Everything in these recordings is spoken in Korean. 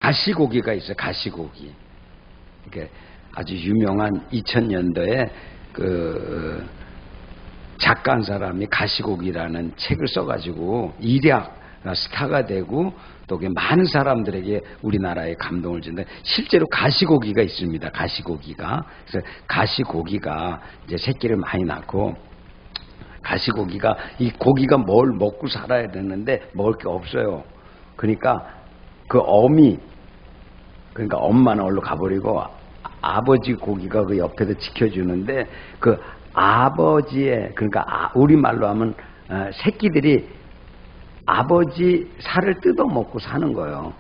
가시고기가 있어요. 가시고기. 이게 아주 유명한 2000년도에 그 작가 한 사람이 가시고기라는 책을 써가지고 일약 스타가 되고 또 많은 사람들에게 우리나라에 감동을 주는데 실제로 가시고기가 있습니다. 가시고기가. 그래서 가시고기가 이제 새끼를 많이 낳고 가시고기가 이 고기가 뭘 먹고 살아야 되는데 먹을 게 없어요. 그러니까 그 어미 그러니까 엄마는 얼른 가버리고 아버지 고기가 그 옆에서 지켜주는데 그 아버지의 그러니까 우리말로 하면 새끼들이 아버지 살을 뜯어먹고 사는 거예요.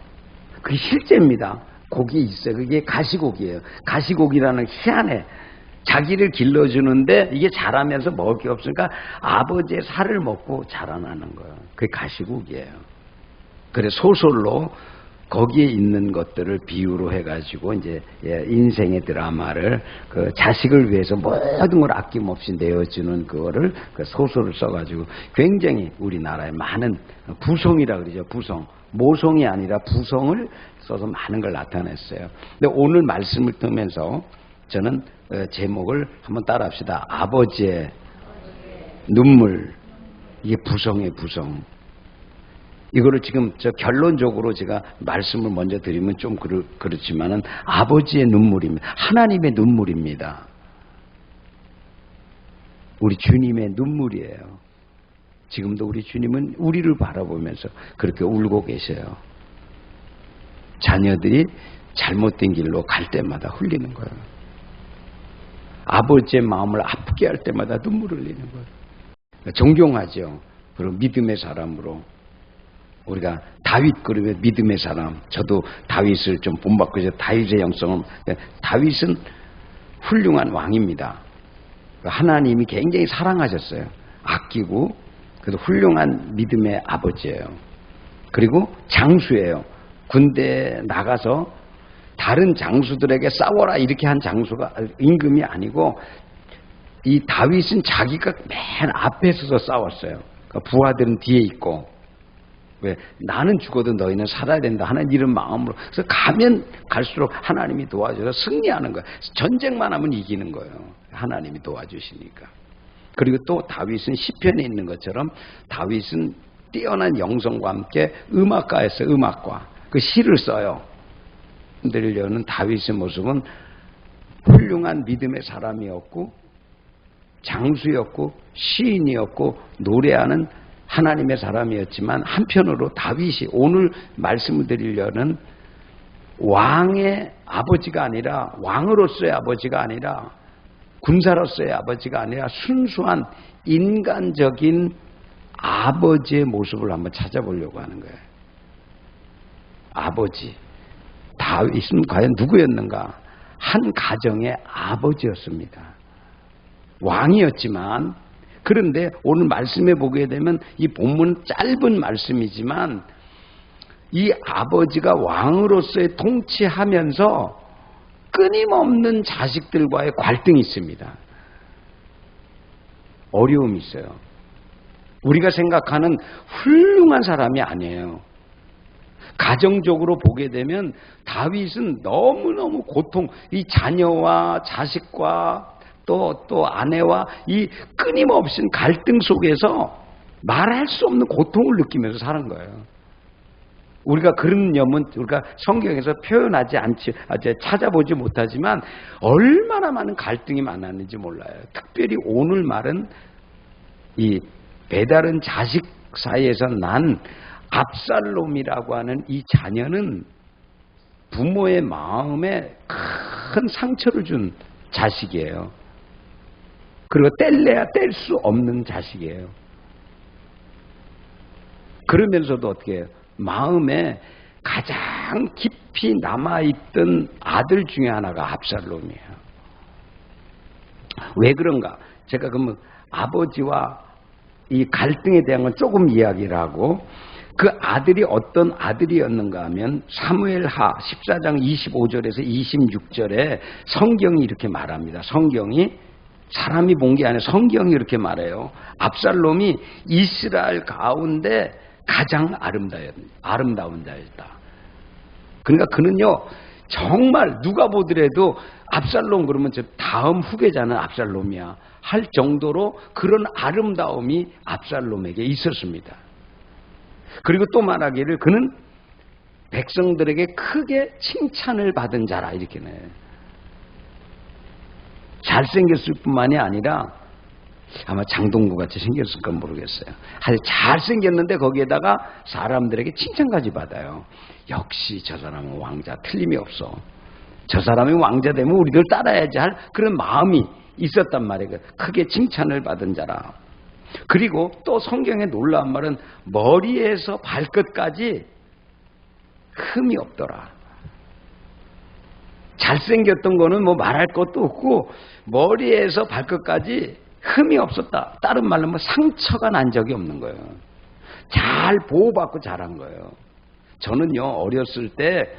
그게 실제입니다. 고기 있어요. 그게 가시고기예요. 가시고기라는 희한해. 자기를 길러주는데 이게 자라면서 먹을 게 없으니까 아버지의 살을 먹고 자라나는 거예요. 그게 가시고기예요. 그래 소설로 거기에 있는 것들을 비유로 해가지고 이제 인생의 드라마를 그 자식을 위해서 모든 걸 아낌없이 내어주는 그거를 그 소설을 써가지고 굉장히 우리나라에 많은 부성이라 그러죠. 부성. 모성이 아니라 부성을 써서 많은 걸 나타냈어요. 근데 오늘 말씀을 듣면서 저는 제목을 한번 따라합시다. 아버지의 눈물. 이게 부성의 부성. 이거를 지금 저 결론적으로 제가 말씀을 먼저 드리면 좀 그렇지만은 아버지의 눈물입니다. 하나님의 눈물입니다. 우리 주님의 눈물이에요. 지금도 우리 주님은 우리를 바라보면서 그렇게 울고 계셔요. 자녀들이 잘못된 길로 갈 때마다 흘리는 거예요. 아버지의 마음을 아프게 할 때마다 눈물을 흘리는 거예요. 존경하죠. 그리고 믿음의 사람으로. 우리가 다윗 그러면 믿음의 사람. 저도 다윗을 좀 본받고 있어요. 다윗의 영성은 다윗은 훌륭한 왕입니다. 하나님이 굉장히 사랑하셨어요. 아끼고 그래도 훌륭한 믿음의 아버지예요. 그리고 장수예요. 군대에 나가서 다른 장수들에게 싸워라 이렇게 한 장수가 임금이 아니고 이 다윗은 자기가 맨 앞에 서서 싸웠어요. 그러니까 부하들은 뒤에 있고 왜 나는 죽어도 너희는 살아야 된다 하는 이런 마음으로 그래서 가면 갈수록 하나님이 도와줘서 승리하는 거예요. 전쟁만 하면 이기는 거예요. 하나님이 도와주시니까. 그리고 또 다윗은 시편에 있는 것처럼 다윗은 뛰어난 영성과 함께 음악가였어요. 음악가. 그 시를 써요. 들려는 다윗의 모습은 훌륭한 믿음의 사람이었고 장수였고 시인이었고 노래하는 하나님의 사람이었지만 한편으로 다윗이 오늘 말씀을 드리려는 왕의 아버지가 아니라 왕으로서의 아버지가 아니라 군사로서의 아버지가 아니라 순수한 인간적인 아버지의 모습을 한번 찾아보려고 하는 거예요. 아버지. 다윗은 과연 누구였는가? 한 가정의 아버지였습니다. 왕이었지만 그런데 오늘 말씀해 보게 되면 이 본문은 짧은 말씀이지만 이 아버지가 왕으로서의 통치하면서 끊임없는 자식들과의 갈등이 있습니다. 어려움이 있어요. 우리가 생각하는 훌륭한 사람이 아니에요. 가정적으로 보게 되면 다윗은 너무너무 고통, 이 자녀와 자식과 또 아내와 이 끊임없이 갈등 속에서 말할 수 없는 고통을 느끼면서 사는 거예요. 우리가 그런 점은 우리가 성경에서 표현하지 않지, 찾아보지 못하지만 얼마나 많은 갈등이 많았는지 몰라요. 특별히 오늘 말은 이 배다른 자식 사이에서 난 압살롬이라고 하는 이 자녀는 부모의 마음에 큰 상처를 준 자식이에요. 그리고 뗄래야 뗄 수 없는 자식이에요. 그러면서도 어떻게 해요? 마음에 가장 깊이 남아있던 아들 중에 하나가 압살롬이에요. 왜 그런가? 제가 그러면 아버지와 이 갈등에 대한 건 조금 이야기를 하고 그 아들이 어떤 아들이었는가 하면 사무엘하 14장 25절에서 26절에 성경이 이렇게 말합니다. 성경이 사람이 본 게 아니라 성경이 이렇게 말해요. 압살롬이 이스라엘 가운데 가장 아름다운 자였다. 그러니까 그는요 정말 누가 보더라도 압살롬 그러면 저 다음 후계자는 압살롬이야 할 정도로 그런 아름다움이 압살롬에게 있었습니다. 그리고 또 말하기를 그는 백성들에게 크게 칭찬을 받은 자라 이렇게는 잘생겼을 뿐만이 아니라 아마 장동구 같이 생겼을까 모르겠어요. 아주 잘생겼는데 거기에다가 사람들에게 칭찬까지 받아요. 역시 저 사람은 왕자 틀림이 없어. 저 사람이 왕자 되면 우리들 따라야지 할 그런 마음이 있었단 말이에요. 크게 칭찬을 받은 자라. 그리고 또 성경에 놀라운 말은 머리에서 발끝까지 흠이 없더라. 잘생겼던 거는 뭐 말할 것도 없고 머리에서 발끝까지 흠이 없었다. 다른 말로 뭐 상처가 난 적이 없는 거예요. 잘 보호받고 자란 거예요. 저는요 어렸을 때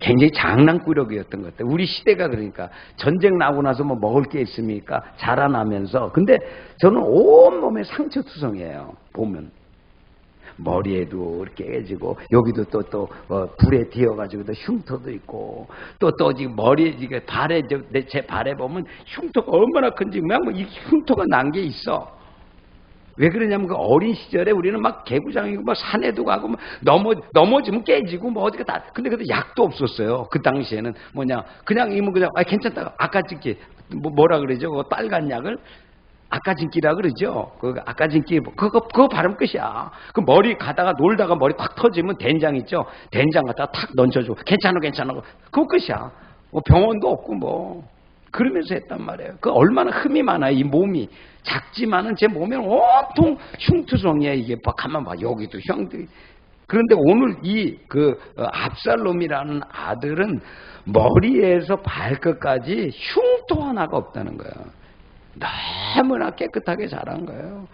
굉장히 장난꾸러기였던 것 같아요. 우리 시대가 그러니까 전쟁 나고 나서 뭐 먹을 게 있습니까? 자라나면서. 근데 저는 온몸에 상처투성이에요. 보면. 머리에도 이렇게 깨지고 여기도 또 불에 뒤어가지고 흉터도 있고 또 지금 머리 이게 발에 제 발에 보면 흉터가 얼마나 큰지 그냥 뭐 이 흉터가 난 게 있어. 왜 그러냐면 그 어린 시절에 우리는 막 개구장이고 막 산에도 가고 막 넘어지면 깨지고 뭐 어디가 다 근데 그때 약도 없었어요. 그 당시에는 뭐냐 그냥 이면 그냥 괜찮다 아까짓기 뭐라 그러죠? 그 빨간 약을 아까진기라 그러죠. 그 아까진기 그거 바르면 끝이야. 그 머리 가다가 놀다가 머리 탁 터지면 된장 있죠. 된장 갖다가 탁 얹어주고 괜찮아 그거 끝이야. 뭐 병원도 없고 뭐 그러면서 했단 말이에요. 그 얼마나 흠이 많아요. 이 몸이 작지만은 제 몸에는 온통 흉투성이야. 이게 가만 봐 여기도 형들이. 그런데 오늘 이 압살롬이라는 아들은 머리에서 발끝까지 흉터 하나가 없다는 거예요. 너무나 깨끗하게 자란 거예요.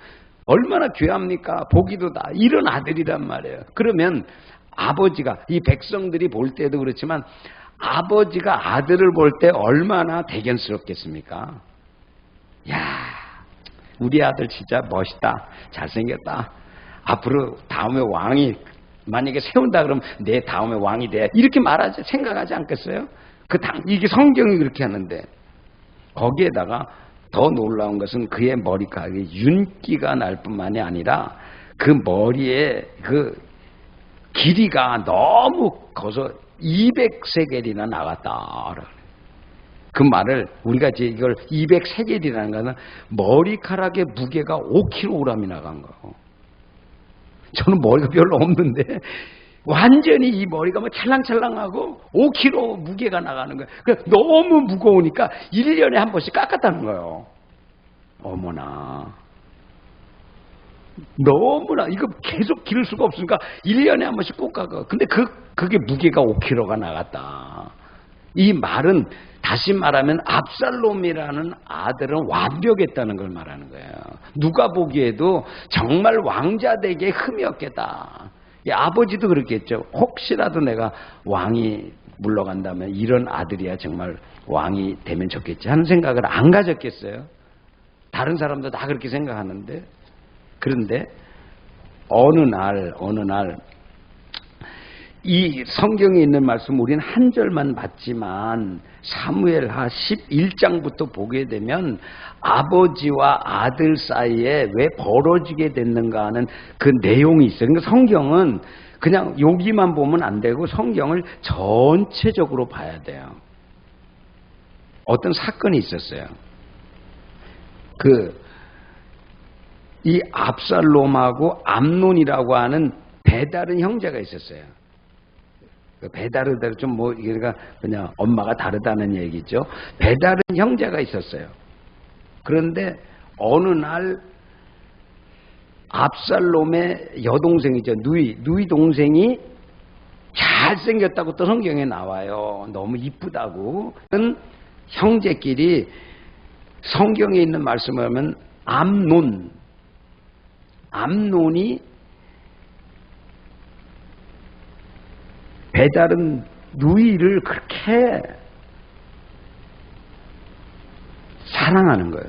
얼마나 귀합니까? 보기도 다 이런 아들이란 말이에요. 그러면 아버지가 이 백성들이 볼 때도 그렇지만 아버지가 아들을 볼 때 얼마나 대견스럽겠습니까? 야, 우리 아들 진짜 멋있다. 잘생겼다. 앞으로 다음에 왕이 만약에 세운다 그러면 내 다음에 왕이 돼. 이렇게 말하지 생각하지 않겠어요? 이게 성경이 그렇게 하는데 거기에다가 더 놀라운 것은 그의 머리카락에 윤기가 날 뿐만이 아니라 그 머리에 그 길이가 너무 커서 200세겔이나 나갔다. 그 말을 우리가 이제 이걸 200세겔이라는 것은 머리카락의 무게가 5kg이 나간 거예요. 저는 머리가 별로 없는데 완전히 이 머리가 뭐 찰랑찰랑하고 5kg 무게가 나가는 거예요. 그러니까 너무 무거우니까 1년에 한 번씩 깎았다는 거예요. 어머나. 너무나 이거 계속 기를 수가 없으니까 1년에 한 번씩 꼭 깎아. 근데 그게 무게가 5kg가 나갔다. 이 말은 다시 말하면 압살롬이라는 아들은 완벽했다는 걸 말하는 거예요. 누가 보기에도 정말 왕자 되기에 흠이 없겠다. 아버지도 그렇겠죠. 혹시라도 내가 왕이 물러간다면 이런 아들이야 정말 왕이 되면 좋겠지 하는 생각을 안 가졌겠어요. 다른 사람도 다 그렇게 생각하는데 그런데 어느 날 이 성경에 있는 말씀 우리는 한 절만 봤지만 사무엘하 11장부터 보게 되면 아버지와 아들 사이에 왜 벌어지게 됐는가 하는 그 내용이 있어요. 그러니까 성경은 그냥 여기만 보면 안 되고 성경을 전체적으로 봐야 돼요. 어떤 사건이 있었어요. 이 압살롬하고 암논이라고 하는 배다른 형제가 있었어요. 배다르다 좀 뭐 그러니까 그냥 엄마가 다르다는 얘기죠. 배다른 형제가 있었어요. 그런데 어느 날 압살롬의 여동생이죠. 누이 동생이 잘생겼다고 또 성경에 나와요. 너무 이쁘다고. 형제끼리 성경에 있는 말씀을 하면 암논이 배다른 누이를 그렇게 사랑하는 거예요.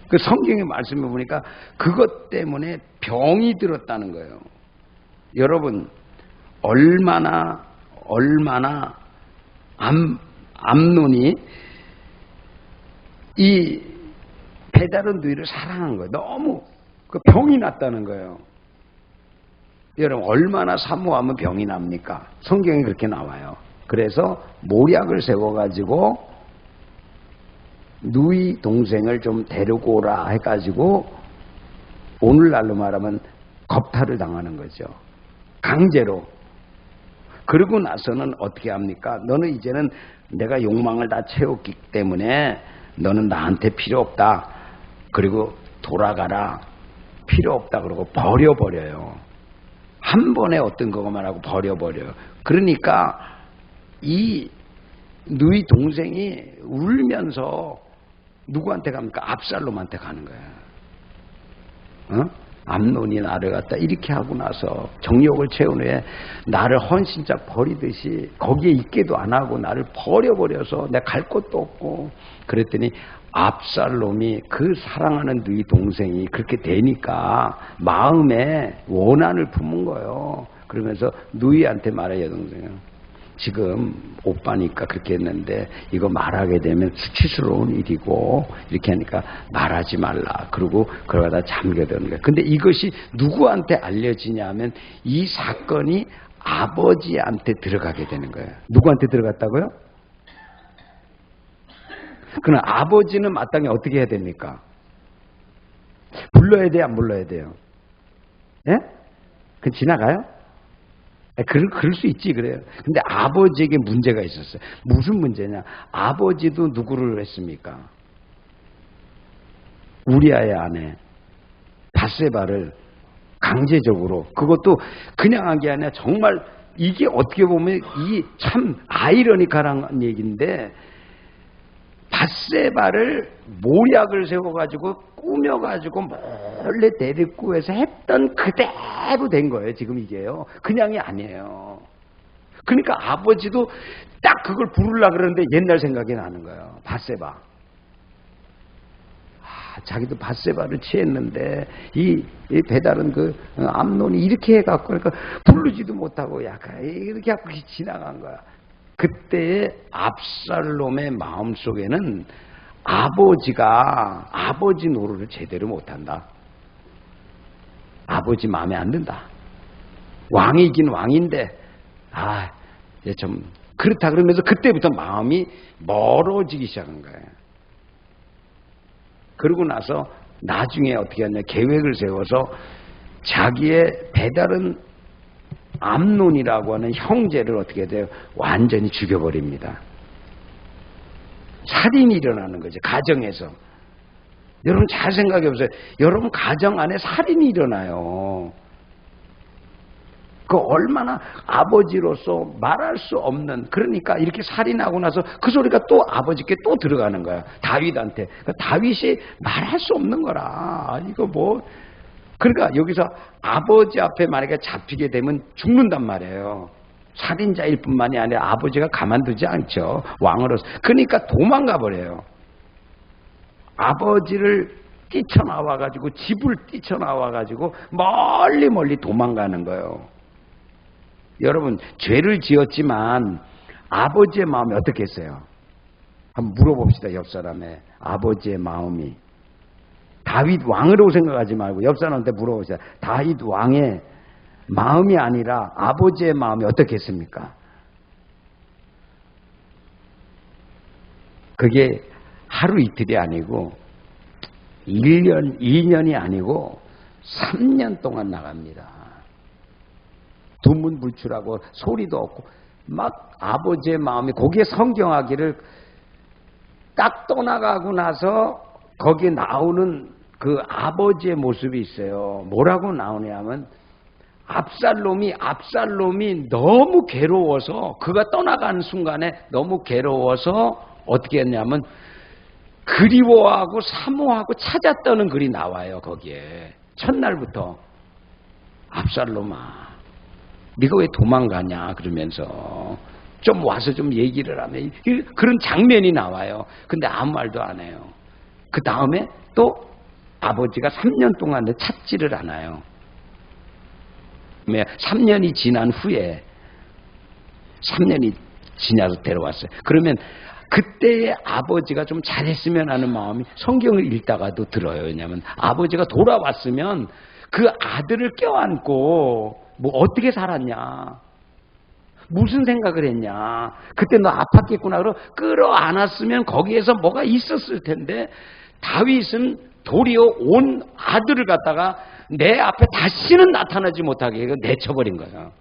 그 성경의 말씀을 보니까 그것 때문에 병이 들었다는 거예요. 여러분 얼마나 얼마나 암논이 이 배다른 누이를 사랑한 거예요. 너무 그 병이 났다는 거예요. 여러분 얼마나 사모하면 병이 납니까? 성경에 그렇게 나와요. 그래서 모략을 세워가지고 누이 동생을 좀 데리고 오라 해가지고 오늘날로 말하면 겁탈을 당하는 거죠. 강제로. 그러고 나서는 어떻게 합니까? 너는 이제는 내가 욕망을 다 채웠기 때문에 너는 나한테 필요 없다. 그리고 돌아가라. 필요 없다. 그러고 버려버려요. 한 번에 어떤 것만 하고 버려버려요. 그러니까 이 누이 동생이 울면서 누구한테 갑니까? 압살롬한테 가는 거예요. 암논이 나를 갖다 이렇게 하고 나서 정욕을 채운 후에 나를 헌신짝 버리듯이 거기에 있게도 안 하고 나를 버려버려서 내가 갈 곳도 없고 그랬더니 압살롬이 그 사랑하는 누이 동생이 그렇게 되니까 마음에 원한을 품은 거예요. 그러면서 누이한테 말해요. 동생은 지금 오빠니까 그렇게 했는데 이거 말하게 되면 수치스러운 일이고 이렇게 하니까 말하지 말라. 그러고 그러다 잠겨드는 거예요. 근데 이것이 누구한테 알려지냐면 이 사건이 아버지한테 들어가게 되는 거예요. 누구한테 들어갔다고요? 그럼 아버지는 마땅히 어떻게 해야 됩니까? 불러야 돼요? 안 불러야 돼요? 예? 그 지나가요? 그럴 수 있지 그래요. 근데 아버지에게 문제가 있었어요. 무슨 문제냐? 아버지도 누구를 했습니까? 우리아의 아내 밧세바를 강제적으로 그것도 그냥 한 게 아니라 정말 이게 어떻게 보면 이 참 아이러니컬한 얘기인데 밧세바를 모략을 세워가지고 꾸며가지고 몰래 데리고 해서 했던 그대로 된 거예요. 지금 이게요. 그냥이 아니에요. 그러니까 아버지도 딱 그걸 부르려고 그러는데 옛날 생각이 나는 거예요. 밧세바. 자기도 밧세바를 취했는데 이 배달은 그 암논이 이렇게 해갖고 그러니까 부르지도 못하고 약간 이렇게 하고 지나간 거야. 그때의 압살롬의 마음속에는 아버지가 아버지 노릇을 제대로 못한다. 아버지 마음에 안 든다. 왕이긴 왕인데 이제 좀 그렇다 그러면서 그때부터 마음이 멀어지기 시작한 거예요. 그러고 나서 나중에 어떻게 하냐 계획을 세워서 자기의 배다른 암논이라고 하는 형제를 어떻게 돼요? 완전히 죽여버립니다. 살인이 일어나는 거죠. 가정에서. 여러분 잘 생각해 보세요. 여러분 가정 안에 살인이 일어나요. 그 얼마나 아버지로서 말할 수 없는 그러니까 이렇게 살인하고 나서 그 소리가 또 아버지께 또 들어가는 거야. 다윗한테. 그러니까 다윗이 말할 수 없는 거라. 이거 뭐 그러니까 여기서 아버지 앞에 만약에 잡히게 되면 죽는단 말이에요. 살인자일 뿐만이 아니라 아버지가 가만두지 않죠. 왕으로서. 그러니까 도망가 버려요. 아버지를 뛰쳐나와가지고 집을 뛰쳐나와가지고 멀리 도망가는 거예요. 여러분 죄를 지었지만 아버지의 마음이 어떻겠어요? 한번 물어봅시다. 옆 사람의 아버지의 마음이. 다윗 왕으로 생각하지 말고 옆 사람한테 물어보세요. 다윗 왕의 마음이 아니라 아버지의 마음이 어떻겠습니까? 그게 하루 이틀이 아니고 1년, 2년이 아니고 3년 동안 나갑니다. 두문불출하고 소리도 없고 막 아버지의 마음이 거기에 성경하기를 딱 떠나가고 나서 거기에 나오는 그 아버지의 모습이 있어요. 뭐라고 나오냐면 압살롬이 너무 괴로워서 그가 떠나가는 순간에 너무 괴로워서 어떻게 했냐면 그리워하고 사모하고 찾았다는 글이 나와요. 거기에 첫날부터 압살롬아 네가 왜 도망가냐 그러면서 좀 와서 좀 얘기를 하면 그런 장면이 나와요. 근데 아무 말도 안 해요. 그 다음에 또 아버지가 3년 동안 찾지를 않아요. 3년이 지난 후에 3년이 지나서 데려왔어요. 그러면 그때의 아버지가 좀 잘했으면 하는 마음이 성경을 읽다가도 들어요. 왜냐하면 아버지가 돌아왔으면 그 아들을 껴안고 뭐 어떻게 살았냐, 무슨 생각을 했냐, 그때 너 아팠겠구나 그러고 끌어안았으면 거기에서 뭐가 있었을 텐데, 다윗은 도리어 온 아들을 갖다가 내 앞에 다시는 나타나지 못하게 내쳐버린 거예요.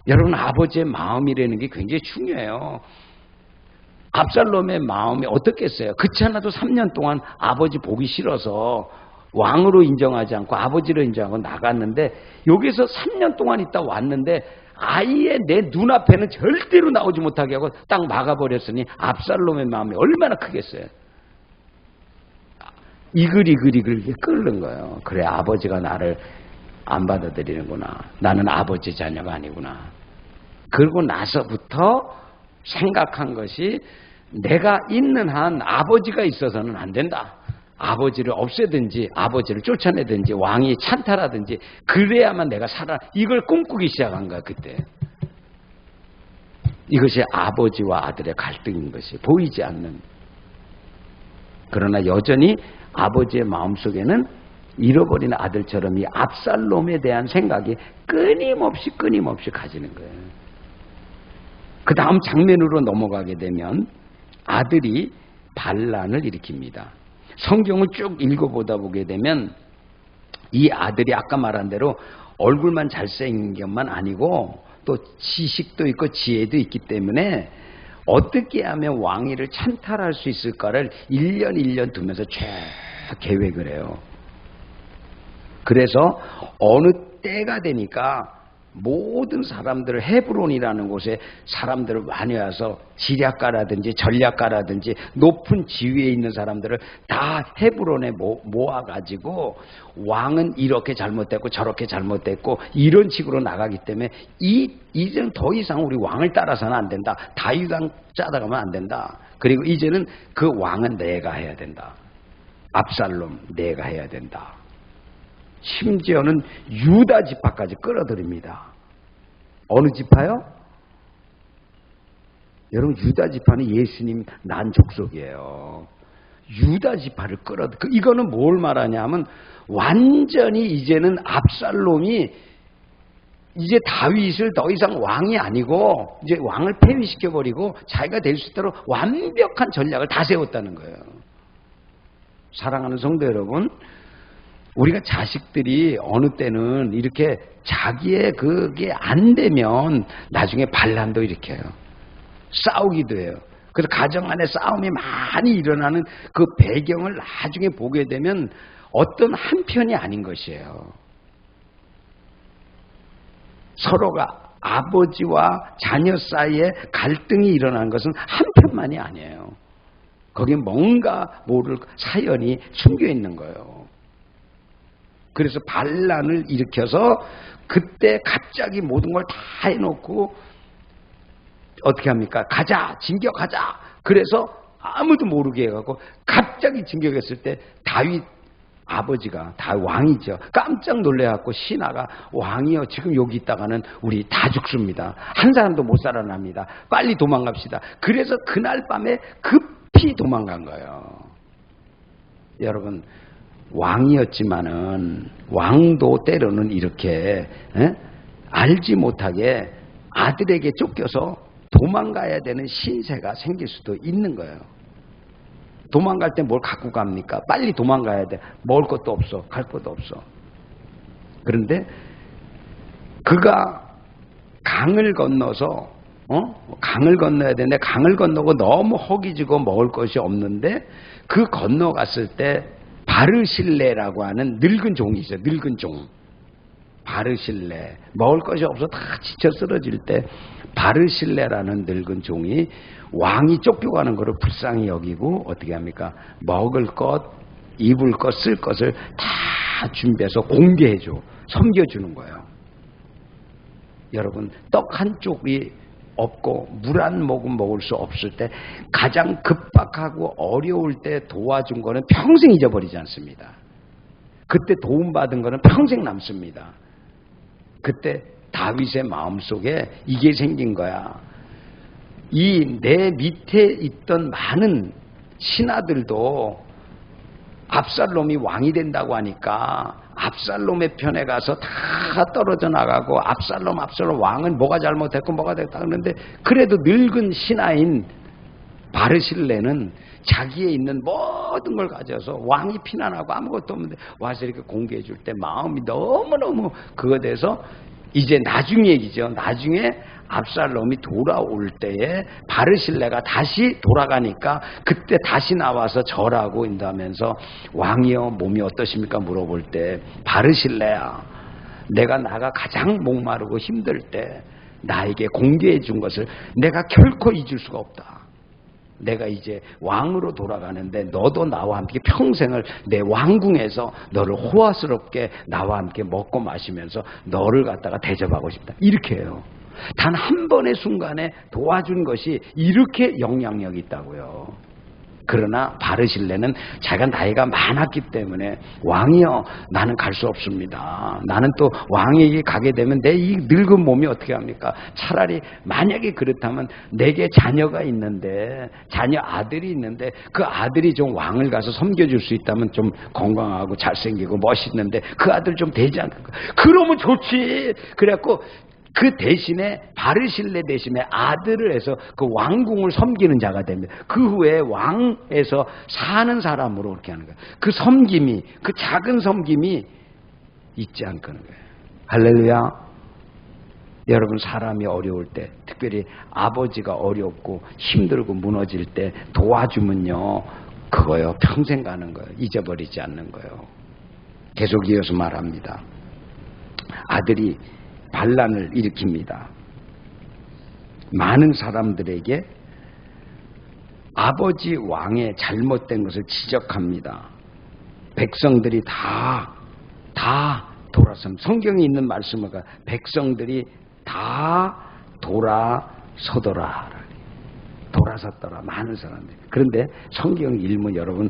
여러분, 아버지의 마음이라는 게 굉장히 중요해요. 압살롬의 마음이 어떻겠어요? 그렇지 않아도 3년 동안 아버지 보기 싫어서 왕으로 인정하지 않고 아버지로 인정하고 나갔는데, 여기서 3년 동안 있다 왔는데 아예 내 눈앞에는 절대로 나오지 못하게 하고 딱 막아버렸으니 압살롬의 마음이 얼마나 크겠어요. 이글이글 끓는 거예요. 그래, 아버지가 나를 안 받아들이는구나. 나는 아버지 자녀가 아니구나. 그러고 나서부터 생각한 것이, 내가 있는 한 아버지가 있어서는 안 된다. 아버지를 없애든지 아버지를 쫓아내든지 왕이 찬탈하든지 그래야만 내가 살아. 이걸 꿈꾸기 시작한 거야 그때. 이것이 아버지와 아들의 갈등인 것이 보이지 않는. 그러나 여전히 아버지의 마음속에는 잃어버린 아들처럼 이 압살롬에 대한 생각이 끊임없이 가지는 거예요. 그 다음 장면으로 넘어가게 되면 아들이 반란을 일으킵니다. 성경을 쭉 읽어보다 보게 되면 이 아들이 아까 말한 대로 얼굴만 잘생긴 것만 아니고 또 지식도 있고 지혜도 있기 때문에 어떻게 하면 왕위를 찬탈할 수 있을까를 1년 두면서 쭉 계획을 해요. 그래서 어느 때가 되니까 모든 사람들을 헤브론이라는 곳에 사람들을 많이 와서 지략가라든지 전략가라든지 높은 지위에 있는 사람들을 다 헤브론에 모아가지고, 왕은 이렇게 잘못됐고 저렇게 잘못됐고 이런 식으로 나가기 때문에 이제는 더 이상 우리 왕을 따라서는 안 된다. 다윗왕 짜다가면 안 된다. 그리고 이제는 그 왕은 내가 해야 된다. 압살롬 내가 해야 된다. 심지어는 유다 지파까지 끌어들입니다. 어느 지파요? 여러분, 유다 지파는 예수님 난 족속이에요. 유다 지파를 이거는 뭘 말하냐면 완전히 이제는 압살롬이 이제 다윗을 더 이상 왕이 아니고 이제 왕을 폐위시켜버리고 자기가 될 수 있도록 완벽한 전략을 다 세웠다는 거예요. 사랑하는 성도 여러분, 우리가 자식들이 어느 때는 이렇게 자기의 그게 안 되면 나중에 반란도 일으켜요. 싸우기도 해요. 그래서 가정 안에 싸움이 많이 일어나는 그 배경을 나중에 보게 되면 어떤 한편이 아닌 것이에요. 서로가 아버지와 자녀 사이에 갈등이 일어나는 것은 한편만이 아니에요. 거기에 뭔가 모를 사연이 숨겨 있는 거예요. 그래서 반란을 일으켜서 그때 갑자기 모든 걸 다 해놓고 어떻게 합니까? 가자, 진격하자. 그래서 아무도 모르게 해갖고 갑자기 진격했을 때 다윗 아버지가 다 왕이죠. 깜짝 놀래갖고 신하가, 왕이요, 지금 여기 있다가는 우리 다 죽습니다. 한 사람도 못 살아납니다. 빨리 도망갑시다. 그래서 그날 밤에 급히 도망간 거예요. 여러분, 왕이었지만은 왕도 때로는 이렇게 알지 못하게 아들에게 쫓겨서 도망가야 되는 신세가 생길 수도 있는 거예요. 도망갈 때 뭘 갖고 갑니까? 빨리 도망가야 돼. 먹을 것도 없어. 갈 것도 없어. 그런데 그가 강을 건너서 강을 건너야 되는데 강을 건너고 너무 허기지고 먹을 것이 없는데 그 건너갔을 때 바르실레라고 하는 늙은 종이 있어요. 늙은 종. 바르실레. 먹을 것이 없어 다 지쳐 쓰러질 때 바르실레라는 늙은 종이 왕이 쫓겨가는 것을 불쌍히 여기고 어떻게 합니까? 먹을 것, 입을 것, 쓸 것을 다 준비해서 공개해줘. 섬겨주는 거예요. 여러분, 떡 한 쪽이 없고 물 한 모금 먹을 수 없을 때 가장 급박하고 어려울 때 도와준 거는 평생 잊어버리지 않습니다. 그때 도움받은 거는 평생 남습니다. 그때 다윗의 마음속에 이게 생긴 거야. 이 내 밑에 있던 많은 신하들도 압살롬이 왕이 된다고 하니까 압살롬의 편에 가서 다 떨어져 나가고 압살롬 왕은 뭐가 잘못했고 뭐가 됐다 그러는데, 그래도 늙은 신하인 바르실레는 자기에 있는 모든 걸 가져서 왕이 피난하고 아무것도 없는데 와서 이렇게 공개해 줄 때 마음이 너무너무 그거에 대해서, 이제 나중 얘기죠. 나중에 압살롬이 돌아올 때에 바르실레가 다시 돌아가니까 그때 다시 나와서 절하고 인다면서 왕이여 몸이 어떠십니까 물어볼 때, 바르실레야 나가 가장 목마르고 힘들 때 나에게 공개해 준 것을 내가 결코 잊을 수가 없다. 내가 이제 왕으로 돌아가는데 너도 나와 함께 평생을 내 왕궁에서 너를 호화스럽게 나와 함께 먹고 마시면서 너를 갖다가 대접하고 싶다. 이렇게 해요. 단 한 번의 순간에 도와준 것이 이렇게 영향력이 있다고요. 그러나 바르실레는 자기가 나이가 많았기 때문에 왕이여 나는 갈 수 없습니다. 나는 또 왕에게 가게 되면 내 이 늙은 몸이 어떻게 합니까? 차라리 만약에 그렇다면 내게 자녀가 있는데, 자녀 아들이 있는데 그 아들이 좀 왕을 가서 섬겨줄 수 있다면, 좀 건강하고 잘생기고 멋있는데 그 아들 좀 되지 않을까? 그러면 좋지. 그래갖고 그 대신에 바르실레 대신에 아들을 해서 그 왕궁을 섬기는 자가 됩니다. 그 후에 왕에서 사는 사람으로 그렇게 하는 거예요. 그 섬김이, 그 작은 섬김이 잊지 않는 거예요. 할렐루야. 여러분, 사람이 어려울 때, 특별히 아버지가 어렵고 힘들고 무너질 때 도와주면요, 그거요 평생 가는 거예요. 잊어버리지 않는 거예요. 계속 이어서 말합니다. 아들이 반란을 일으킵니다. 많은 사람들에게 아버지 왕의 잘못된 것을 지적합니다. 백성들이 다 돌아선, 성경에 있는 말씀을 백성들이 다 돌아서더라. 돌아섰더라. 많은 사람들이. 그런데 성경 읽으면 여러분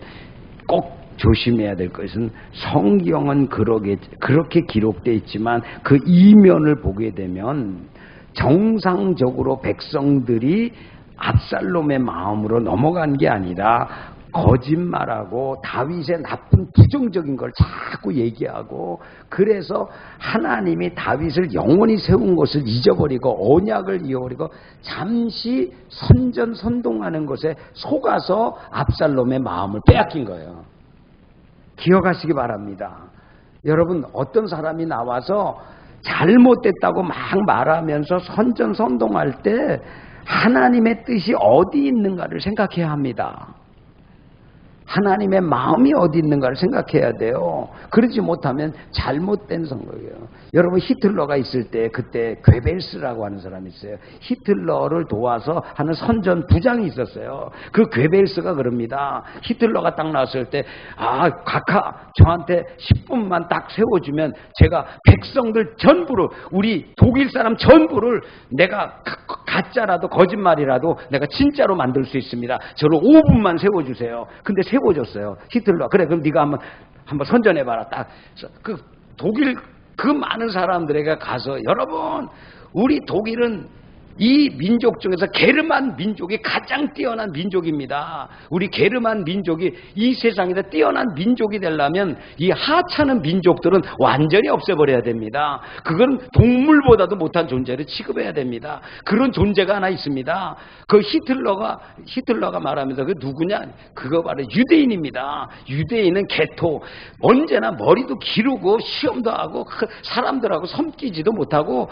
꼭 조심해야 될 것은, 성경은 그렇게 기록되어 있지만 그 이면을 보게 되면 정상적으로 백성들이 압살롬의 마음으로 넘어간 게 아니라 거짓말하고 다윗의 나쁜 부정적인 걸 자꾸 얘기하고, 그래서 하나님이 다윗을 영원히 세운 것을 잊어버리고 언약을 잊어버리고 잠시 선전선동하는 것에 속아서 압살롬의 마음을 빼앗긴 거예요. 기억하시기 바랍니다. 여러분, 어떤 사람이 나와서 잘못됐다고 막 말하면서 선전선동할 때 하나님의 뜻이 어디 있는가를 생각해야 합니다. 하나님의 마음이 어디 있는가를 생각해야 돼요. 그러지 못하면 잘못된 선거예요. 여러분, 히틀러가 있을 때 그때 괴벨스라고 하는 사람이 있어요. 히틀러를 도와서 하는 선전 부장이 있었어요. 그 괴벨스가 그럽니다. 히틀러가 딱 나왔을 때, 각하 저한테 10분만 딱 세워주면 제가 백성들 전부를, 우리 독일 사람 전부를 내가 가짜라도 거짓말이라도 내가 진짜로 만들 수 있습니다. 저를 5분만 세워주세요. 근데 세워줬어요. 히틀러. 그래, 그럼 네가 한번 선전해봐라. 딱 그 독일 그 많은 사람들에게 가서, 여러분, 우리 독일은 이 민족 중에서 게르만 민족이 가장 뛰어난 민족입니다. 우리 게르만 민족이 이 세상에서 뛰어난 민족이 되려면 이 하찮은 민족들은 완전히 없애버려야 됩니다. 그건 동물보다도 못한 존재를 취급해야 됩니다. 그런 존재가 하나 있습니다. 그 히틀러가 말하면서 그 누구냐? 그거 바로 유대인입니다. 유대인은 개토, 언제나 머리도 기르고 시험도 하고 사람들하고 섬기지도 못하고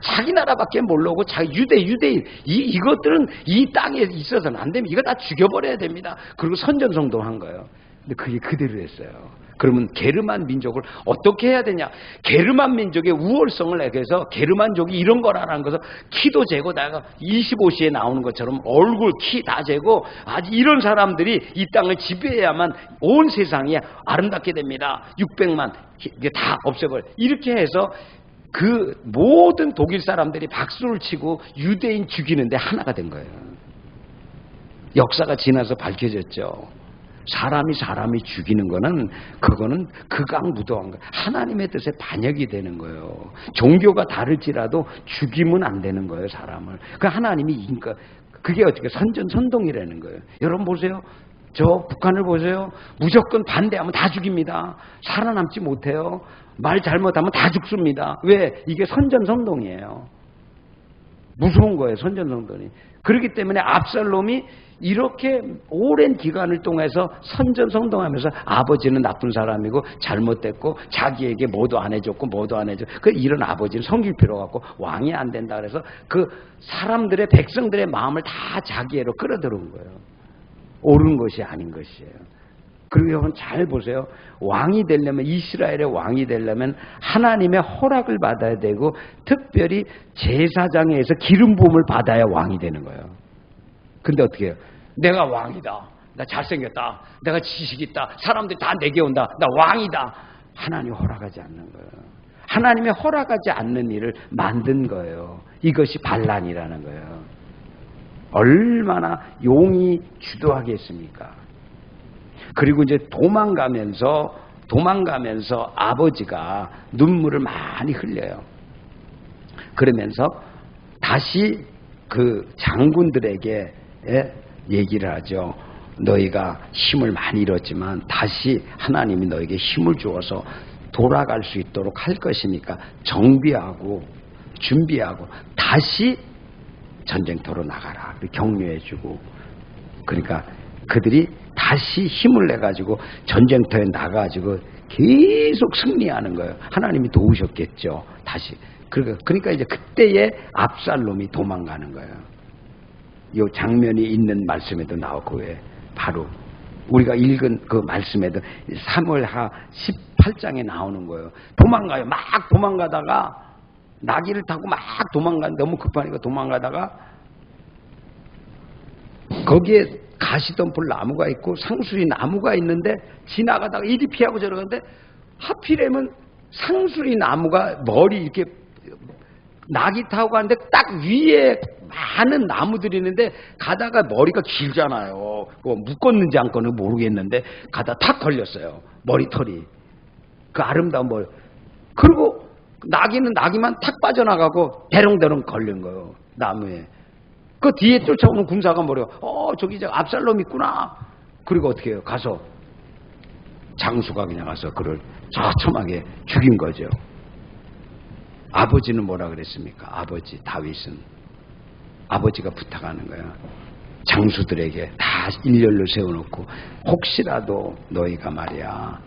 자기 나라밖에 모르고 자기 유대인 이것들은 이 땅에 있어서는 안 됩니다. 이거 다 죽여버려야 됩니다. 그리고 선전성동한 거예요. 근데 그게 그대로 했어요. 그러면 게르만 민족을 어떻게 해야 되냐? 게르만 민족의 우월성을 내서 게르만족이 이런 거라는 것을 키도 재고, 내가 25시에 나오는 것처럼 얼굴 키 다 재고, 아주 이런 사람들이 이 땅을 지배해야만 온 세상이 아름답게 됩니다. 600만 이게 다 없애버려. 이렇게 해서 그 모든 독일 사람들이 박수를 치고 유대인 죽이는데 하나가 된 거예요. 역사가 지나서 밝혀졌죠. 사람이 죽이는 거는 그거는 극악무도한 거예요. 하나님의 뜻에 반역이 되는 거예요. 종교가 다를지라도 죽이면 안 되는 거예요, 사람을. 그 하나님이 인간, 그게 어떻게 선전선동이라는 거예요. 여러분 보세요. 저 북한을 보세요. 무조건 반대하면 다 죽입니다. 살아남지 못해요. 말 잘못하면 다 죽습니다. 왜? 이게 선전선동이에요. 무서운 거예요, 선전선동이. 그렇기 때문에 압살롬이 이렇게 오랜 기간을 통해서 선전선동하면서 아버지는 나쁜 사람이고 잘못됐고 자기에게 뭐도 안 해줬고 뭐도 안 해줬고 그 이런 아버지는 섬길 필요가 없고 왕이 안 된다 그래서 그 사람들의 백성들의 마음을 다 자기애로 끌어들여온 거예요. 옳은 것이 아닌 것이에요. 그리고 여러분 잘 보세요. 왕이 되려면, 이스라엘의 왕이 되려면 하나님의 허락을 받아야 되고 특별히 제사장에서 기름 부음을 받아야 왕이 되는 거예요. 근데 어떻게 해요? 내가 왕이다. 나 잘생겼다. 내가 지식 있다. 사람들이 다 내게 온다. 나 왕이다. 하나님이 허락하지 않는 거예요. 하나님이 허락하지 않는 일을 만든 거예요. 이것이 반란이라는 거예요. 얼마나 용이 주도하겠습니까? 그리고 이제 도망가면서 아버지가 눈물을 많이 흘려요. 그러면서 다시 그 장군들에게 얘기를 하죠. 너희가 힘을 많이 잃었지만 다시 하나님이 너에게 힘을 주어서 돌아갈 수 있도록 할 것이니까 정비하고 준비하고 다시 전쟁터로 나가라. 격려해주고. 그러니까 그들이 다시 힘을 내가지고 전쟁터에 나가가지고 계속 승리하는 거예요. 하나님이 도우셨겠죠. 다시. 그러니까 이제 그때에 압살롬이 도망가는 거예요. 이 장면이 있는 말씀에도 나오고, 바로 우리가 읽은 그 말씀에도 사무엘하 18장에 나오는 거예요. 도망가요. 막 도망가다가 나귀를 타고 막 너무 급하니까 도망가다가 거기에 가시덤불 나무가 있고 상수리 나무가 있는데 지나가다가 이리 피하고 저러는데 하필이면 상수리 나무가 머리 이렇게 나귀 타고 가는데 딱 위에 많은 나무들이 있는데 가다가 머리가 길잖아요. 묶었는지 안 껐는지 모르겠는데 가다 탁 걸렸어요. 머리털이. 그 아름다운 머리. 그리고 나귀는 나귀만 탁 빠져나가고 대롱대롱 걸린 거예요. 나무에. 그 뒤에 쫓아오는 군사가 뭐래요? 저기 압살롬 있구나. 그리고 어떻게 해요? 가서 장수가 그냥 가서 그를 처참하게 죽인 거죠. 아버지는 뭐라 그랬습니까? 아버지 다윗은 아버지가 부탁하는 거야. 장수들에게 다 일렬로 세워놓고 혹시라도 너희가 말이야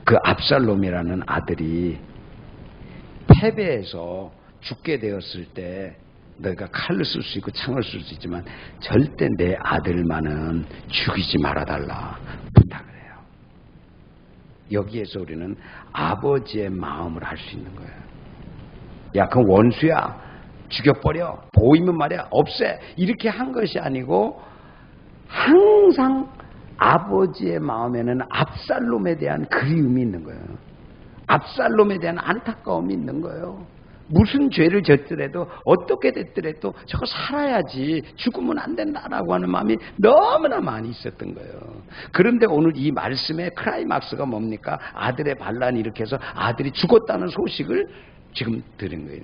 그 압살롬이라는 아들이 패배해서 죽게 되었을 때 너희가 칼을 쓸 수 있고 창을 쓸 수 있지만 절대 내 아들만은 죽이지 말아달라 부탁을 해요. 여기에서 우리는 아버지의 마음을 알 수 있는 거예요. 야, 그건 원수야. 죽여버려. 보이면 말이야. 없애. 이렇게 한 것이 아니고 항상 아버지의 마음에는 압살롬에 대한 그리움이 있는 거예요. 압살롬에 대한 안타까움이 있는 거예요. 무슨 죄를 졌더라도 어떻게 됐더라도 저거 살아야지 죽으면 안 된다라고 하는 마음이 너무나 많이 있었던 거예요. 그런데 오늘 이 말씀의 클라이막스가 뭡니까? 아들의 반란이 일으켜서 아들이 죽었다는 소식을 지금 들은 거예요.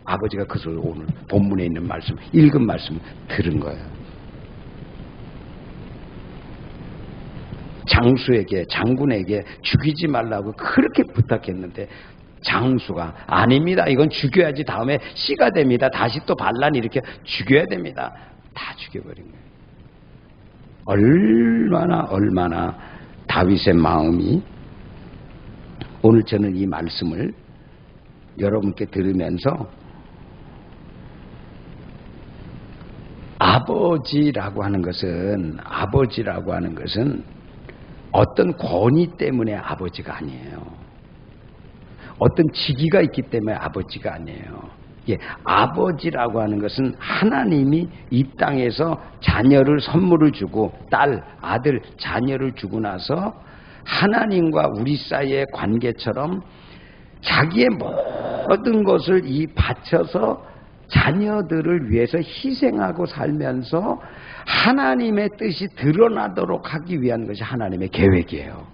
아버지가 그 소리 오늘 본문에 있는 말씀, 읽은 말씀 들은 거예요. 장군에게 죽이지 말라고 그렇게 부탁했는데 장수가 아닙니다. 이건 죽여야지 다음에 씨가 됩니다. 다시 또 반란이 이렇게 죽여야 됩니다. 다 죽여버린 거예요. 얼마나 다윗의 마음이. 오늘 저는 이 말씀을 여러분께 들으면서 아버지라고 하는 것은 어떤 권위 때문에 아버지가 아니에요. 어떤 직위가 있기 때문에 아버지가 아니에요. 예, 아버지라고 하는 것은 하나님이 이 땅에서 자녀를 선물을 주고 딸, 아들, 자녀를 주고 나서 하나님과 우리 사이의 관계처럼 자기의 모든 것을 바쳐서 자녀들을 위해서 희생하고 살면서 하나님의 뜻이 드러나도록 하기 위한 것이 하나님의 계획이에요.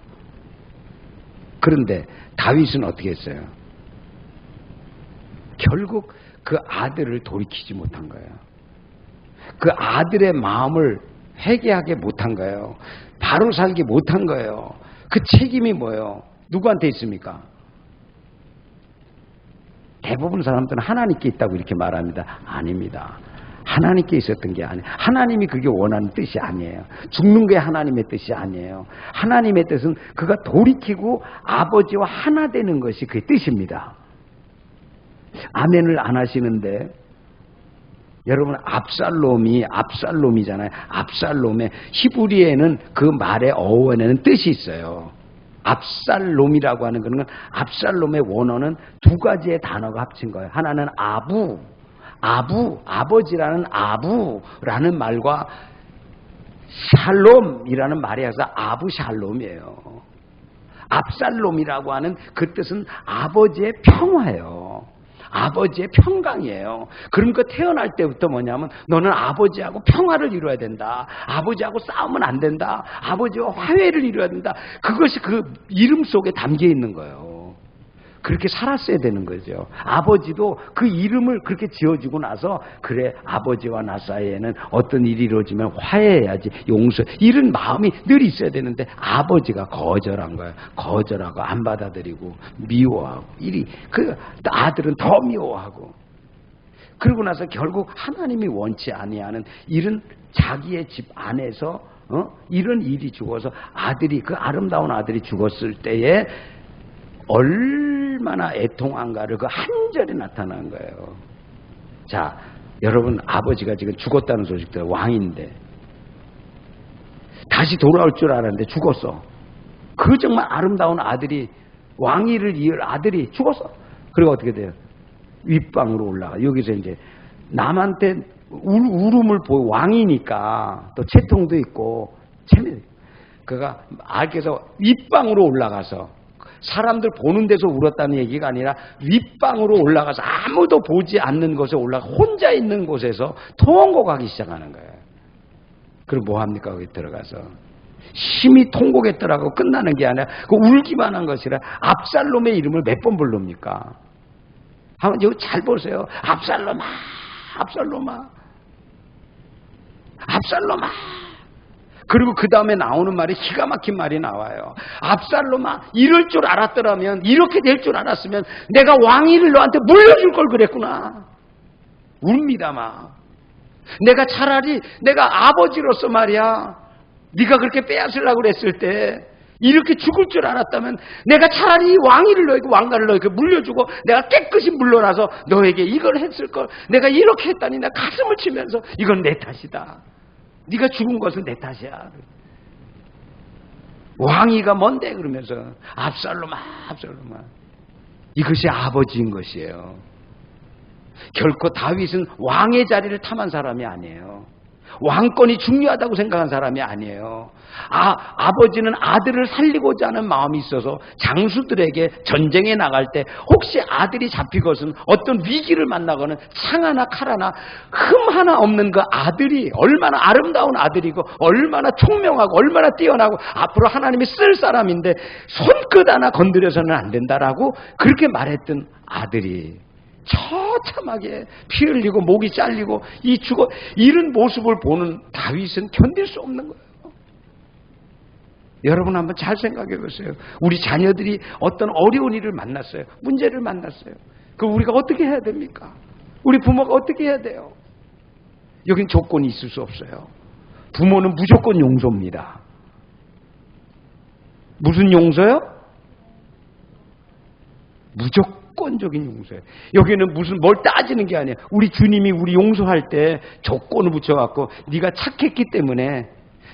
그런데 다윗은 어떻게 했어요? 결국 그 아들을 돌이키지 못한 거예요. 그 아들의 마음을 회개하게 못한 거예요. 바로 살게 못한 거예요. 그 책임이 뭐예요? 누구한테 있습니까? 대부분 사람들은 하나님께 있다고 이렇게 말합니다. 아닙니다. 하나님께 있었던 게 아니에요. 하나님이 그게 원하는 뜻이 아니에요. 죽는 게 하나님의 뜻이 아니에요. 하나님의 뜻은 그가 돌이키고 아버지와 하나 되는 것이 그의 뜻입니다. 아멘을 안 하시는데 여러분 압살롬이잖아요. 압살롬의 히브리에는 그 말의 어원에는 뜻이 있어요. 압살롬이라고 하는 거는 압살롬의 원어는 두 가지의 단어가 합친 거예요. 하나는 아버지라는 아부라는 말과 샬롬이라는 말이 해서 아부샬롬이에요. 압살롬이라고 하는 그 뜻은 아버지의 평화예요. 아버지의 평강이에요. 그러니까 태어날 때부터 뭐냐면 너는 아버지하고 평화를 이루어야 된다. 아버지하고 싸우면 안 된다. 아버지와 화해를 이루어야 된다. 그것이 그 이름 속에 담겨 있는 거예요. 그렇게 살았어야 되는 거죠. 아버지도 그 이름을 그렇게 지어주고 나서 그래 아버지와 나 사이에는 어떤 일이 이루어지면 화해해야지 용서 이런 마음이 늘 있어야 되는데 아버지가 거절한 거예요. 거절하고 안 받아들이고 미워하고 그 아들은 더 미워하고 그러고 나서 결국 하나님이 원치 아니하는 이런 자기의 집 안에서 이런 일이 죽어서 그 아름다운 아들이 죽었을 때에 얼마나 애통한가를 그 한 절에 나타난 거예요. 자, 여러분 아버지가 지금 죽었다는 소식 들어요. 왕인데 다시 돌아올 줄 알았는데 죽었어. 그 정말 아름다운 아들이 왕위를 이을 아들이 죽었어. 그리고 어떻게 돼요? 윗방으로 올라가. 여기서 이제 남한테 울음을 보여. 왕이니까 또 채통도 있고 그가 알게서 윗방으로 올라가서 사람들 보는 데서 울었다는 얘기가 아니라 윗방으로 올라가서 아무도 보지 않는 곳에 올라가 혼자 있는 곳에서 통곡하기 시작하는 거예요. 그럼 뭐 합니까? 거기 들어가서 심히 통곡했더라고 끝나는 게 아니라 그 울기만 한 것이라 압살롬의 이름을 몇 번 부릅니까? 한번 여기 잘 보세요. 압살롬아, 압살롬아, 압살롬아. 그리고 그 다음에 나오는 말이 기가 막힌 말이 나와요. 압살롬아, 이럴 줄 알았더라면, 이렇게 될 줄 알았으면 내가 왕위를 너한테 물려줄 걸 그랬구나. 웁니다 막. 내가 차라리 내가 아버지로서 말이야, 네가 그렇게 빼앗으려고 그랬을 때 이렇게 죽을 줄 알았다면 내가 차라리 왕위를 너에게, 왕가를 너에게 물려주고 내가 깨끗이 물러나서 너에게 이걸 했을 걸. 내가 이렇게 했다니 내가 가슴을 치면서 이건 내 탓이다. 네가 죽은 것은 내 탓이야. 왕위가 뭔데 그러면서 압살롬아, 압살롬아. 이것이 아버지인 것이에요. 결코 다윗은 왕의 자리를 탐한 사람이 아니에요. 왕권이 중요하다고 생각한 사람이 아니에요. 아버지는 아들을 살리고자 하는 마음이 있어서 장수들에게 전쟁에 나갈 때 혹시 아들이 잡히거든 어떤 위기를 만나거나 창 하나 칼 하나 흠 하나 없는 그 아들이 얼마나 아름다운 아들이고 얼마나 총명하고 얼마나 뛰어나고 앞으로 하나님이 쓸 사람인데 손끝 하나 건드려서는 안 된다라고 그렇게 말했던 아들이 처참하게 피 흘리고 목이 잘리고 이런 모습을 보는 다윗은 견딜 수 없는 거예요. 여러분 한번 잘 생각해 보세요. 우리 자녀들이 어떤 어려운 일을 만났어요. 문제를 만났어요. 그럼 우리가 어떻게 해야 됩니까? 우리 부모가 어떻게 해야 돼요? 여긴 조건이 있을 수 없어요. 부모는 무조건 용서입니다. 무슨 용서요? 무조건적인 용서예요. 여기는 무슨 뭘 따지는 게 아니에요. 우리 주님이 우리 용서할 때 조건을 붙여갖고 네가 착했기 때문에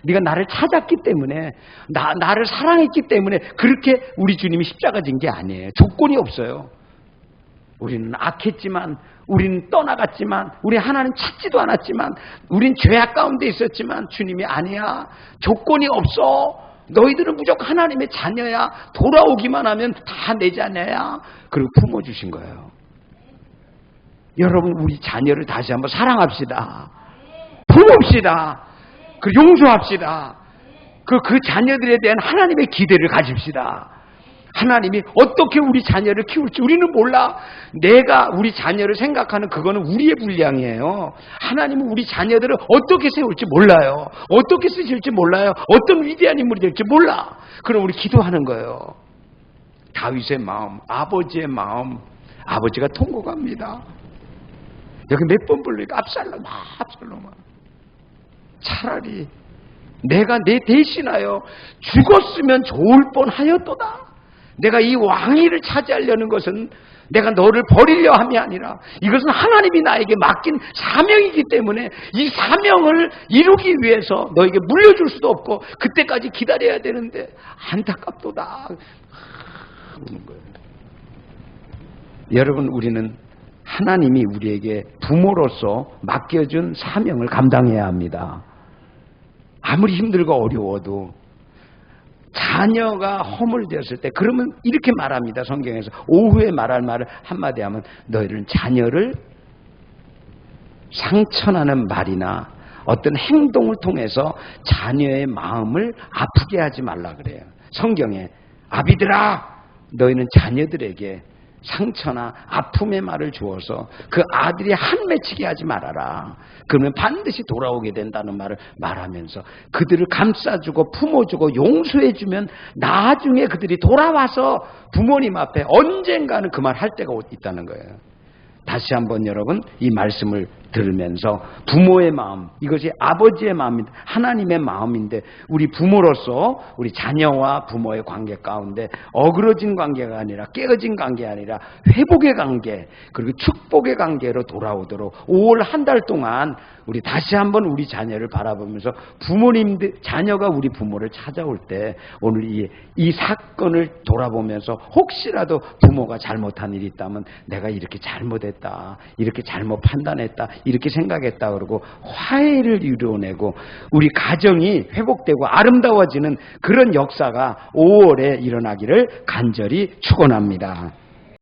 네가 나를 찾았기 때문에 나를 사랑했기 때문에 그렇게 우리 주님이 십자가 진 게 아니에요. 조건이 없어요. 우리는 악했지만 우리는 떠나갔지만 우리 하나님 찾지도 않았지만 우린 죄악 가운데 있었지만 주님이 아니야. 조건이 없어. 너희들은 무조건 하나님의 자녀야. 돌아오기만 하면 다 내 자녀야. 그리고 품어주신 거예요. 여러분, 우리 자녀를 다시 한번 사랑합시다. 품읍시다. 그리고 용서합시다. 그 자녀들에 대한 하나님의 기대를 가집시다. 하나님이 어떻게 우리 자녀를 키울지 우리는 몰라. 내가 우리 자녀를 생각하는 그거는 우리의 분량이에요. 하나님은 우리 자녀들을 어떻게 세울지 몰라요. 어떻게 쓰실지 몰라요. 어떤 위대한 인물이 될지 몰라. 그럼 우리 기도하는 거예요. 다윗의 마음, 아버지의 마음, 아버지가 통곡합니다. 여기 몇 번 불러니까 압살롬아. 차라리 내가 내 대신하여 죽었으면 좋을 뻔하였도다. 내가 이 왕위를 차지하려는 것은 내가 너를 버리려 함이 아니라 이것은 하나님이 나에게 맡긴 사명이기 때문에 이 사명을 이루기 위해서 너에게 물려줄 수도 없고 그때까지 기다려야 되는데 안타깝도다. 그러는 거예요. 여러분, 우리는 하나님이 우리에게 부모로서 맡겨준 사명을 감당해야 합니다. 아무리 힘들고 어려워도 자녀가 허물되었을 때, 그러면 이렇게 말합니다. 성경에서 오후에 말할 말을 한마디 하면 너희는 자녀를 상처나는 말이나 어떤 행동을 통해서 자녀의 마음을 아프게 하지 말라 그래요. 성경에 아비들아 너희는 자녀들에게 상처나 아픔의 말을 주어서 그 아들이 한맺히게 하지 말아라. 그러면 반드시 돌아오게 된다는 말을 말하면서 그들을 감싸주고 품어주고 용서해주면 나중에 그들이 돌아와서 부모님 앞에 언젠가는 그 말 할 때가 있다는 거예요. 다시 한번 여러분 이 말씀을 들으면서 부모의 마음, 이것이 아버지의 마음인데 하나님의 마음인데 우리 부모로서 우리 자녀와 부모의 관계 가운데 어그러진 관계가 아니라 깨어진 관계가 아니라 회복의 관계 그리고 축복의 관계로 돌아오도록 5월 한 달 동안 우리 다시 한번 우리 자녀를 바라보면서 부모님들 자녀가 우리 부모를 찾아올 때 오늘 이 사건을 돌아보면서 혹시라도 부모가 잘못한 일이 있다면 내가 이렇게 잘못했다, 이렇게 잘못 판단했다, 이렇게 생각했다 그러고 화해를 이루어내고 우리 가정이 회복되고 아름다워지는 그런 역사가 5월에 일어나기를 간절히 축원합니다.